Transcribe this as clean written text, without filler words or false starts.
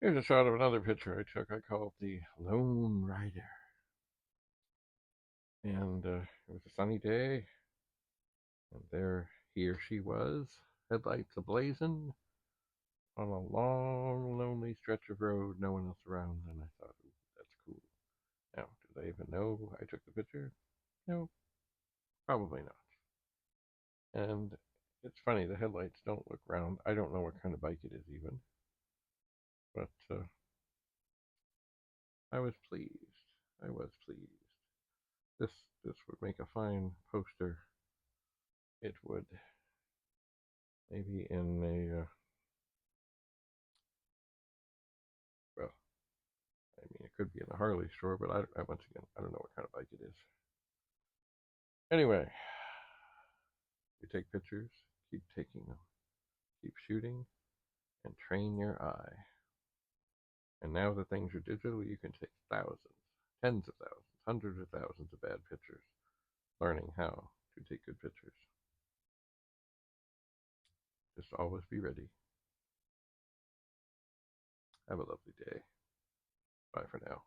Here's a shot of another picture I took. I call it the Lone Rider. And it was a sunny day, and there he or she was, headlights ablazing, on a long, lonely stretch of road, no one else around. And I thought, ooh, that's cool. Now, do they even know I took the picture? No, probably not. And it's funny, the headlights don't look round. I don't know what kind of bike it is even, but I was pleased. I was pleased. This this would make a fine poster. It would maybe in a well, I mean, it could be in a Harley store, but once again, I don't know what kind of bike it is. Anyway, you take pictures, keep taking them, keep shooting, and train your eye. And now that things are digital, you can take thousands, tens of thousands, hundreds of thousands of bad pictures, learning how to take good pictures. Just always be ready. Have a lovely day. Bye for now.